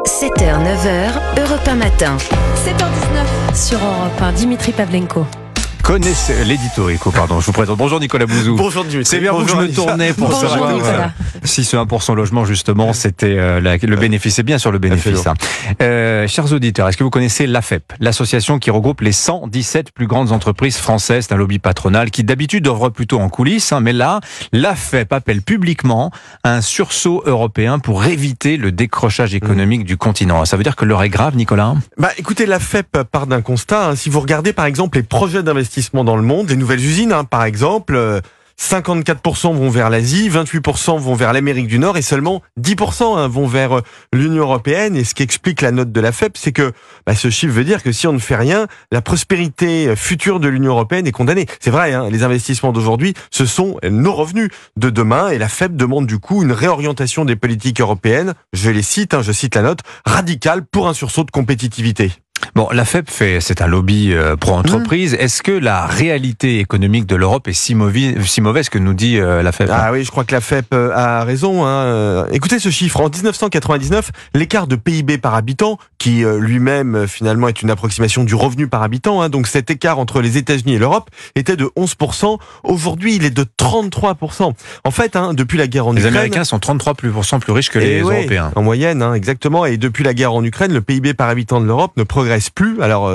7h, 9h, Europe 1 matin. 7h19 sur Europe 1, Dimitri Pavlenko. Connaissez l'éditorico, pardon, je vous présente. Bonjour Nicolas Bouzou. Bonjour Dimitri. C'est bien vous que je me tournais pour Bonjour, savoir Nicolas. si ce 1% logement, justement, c'était le bénéfice. C'est bien sur le bénéfice. Chers auditeurs, est-ce que vous connaissez l'AFEP, l'association qui regroupe les 117 plus grandes entreprises françaises? C'est un lobby patronal qui d'habitude œuvre plutôt en coulisses, mais là, l'AFEP appelle publiquement à un sursaut européen pour éviter le décrochage économique du continent. Ça veut dire que l'heure est grave, Nicolas? Écoutez, l'AFEP part d'un constat. Si vous regardez par exemple les projets d'investissement dans le monde, les nouvelles usines, par exemple, 54% vont vers l'Asie, 28% vont vers l'Amérique du Nord et seulement 10% vont vers l'Union européenne. Et ce qui explique la note de l'AFEP, c'est que ce chiffre veut dire que si on ne fait rien, la prospérité future de l'Union européenne est condamnée. C'est vrai, les investissements d'aujourd'hui, ce sont nos revenus de demain. Et l'AFEP demande du coup une réorientation des politiques européennes, je les cite, je cite la note, radicale pour un sursaut de compétitivité. Bon, l'AFEP c'est un lobby pro-entreprise. Est-ce que la réalité économique de l'Europe est si mauvaise que nous dit l'AFEP? Ah oui, je crois que l'AFEP a raison. Écoutez ce chiffre. En 1999, l'écart de PIB par habitant, qui lui-même finalement est une approximation du revenu par habitant, donc cet écart entre les États-Unis et l'Europe était de 11%. Aujourd'hui, il est de 33%. En fait, depuis la guerre en Ukraine... Les Américains sont 33% plus riches que les Européens. En moyenne, exactement. Et depuis la guerre en Ukraine, le PIB par habitant de l'Europe ne progresse plus. Alors,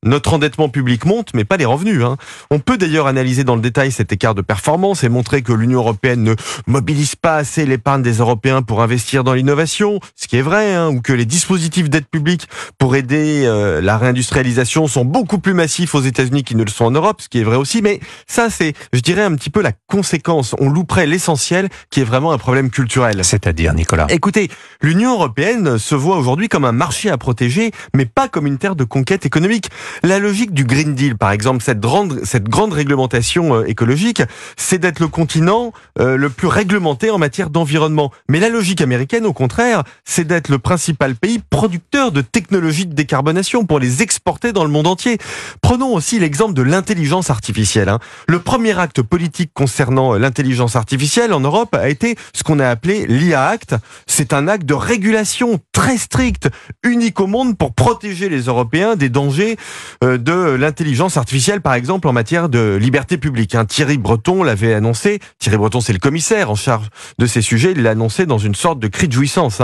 notre endettement public monte, mais pas les revenus. On peut d'ailleurs analyser dans le détail cet écart de performance et montrer que l'Union européenne ne mobilise pas assez l'épargne des Européens pour investir dans l'innovation, ce qui est vrai, ou que les dispositifs d'aide publique pour aider la réindustrialisation sont beaucoup plus massifs aux États-Unis qu'ils ne le sont en Europe, ce qui est vrai aussi. Mais ça, c'est, je dirais, un petit peu la conséquence. On louperait l'essentiel, qui est vraiment un problème culturel. C'est-à-dire, Nicolas? Écoutez, l'Union européenne se voit aujourd'hui comme un marché à protéger, mais pas comme une terre de conquête économique. La logique du Green Deal, par exemple, cette grande réglementation écologique, c'est d'être le continent le plus réglementé en matière d'environnement. Mais la logique américaine, au contraire, c'est d'être le principal pays producteur de technologies de décarbonation pour les exporter dans le monde entier. Prenons aussi l'exemple de l'intelligence artificielle. Le premier acte politique concernant l'intelligence artificielle en Europe a été ce qu'on a appelé l'IA Act. C'est un acte de régulation très strict, unique au monde pour protéger les Européens des dangers de l'intelligence artificielle, par exemple en matière de liberté publique. Thierry Breton l'avait annoncé. Thierry Breton, c'est le commissaire en charge de ces sujets. Il l'a annoncé dans une sorte de cri de jouissance.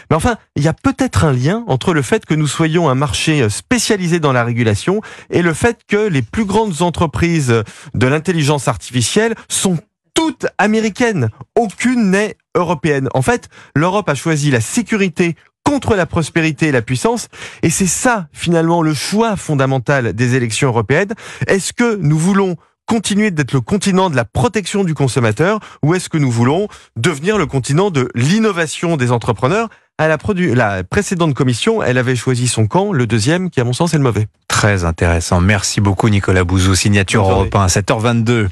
Mais enfin, il y a peut-être un lien entre le fait que nous soyons un marché spécialisé dans la régulation et le fait que les plus grandes entreprises de l'intelligence artificielle sont toutes américaines. Aucune n'est européenne. En fait, l'Europe a choisi la sécurité contre la prospérité et la puissance, et c'est ça finalement le choix fondamental des élections européennes. Est-ce que nous voulons continuer d'être le continent de la protection du consommateur, ou est-ce que nous voulons devenir le continent de l'innovation des entrepreneurs? La précédente commission, elle avait choisi son camp, le deuxième, qui à mon sens est le mauvais. Très intéressant. Merci beaucoup Nicolas Bouzou, signature Europe 1, 7h22.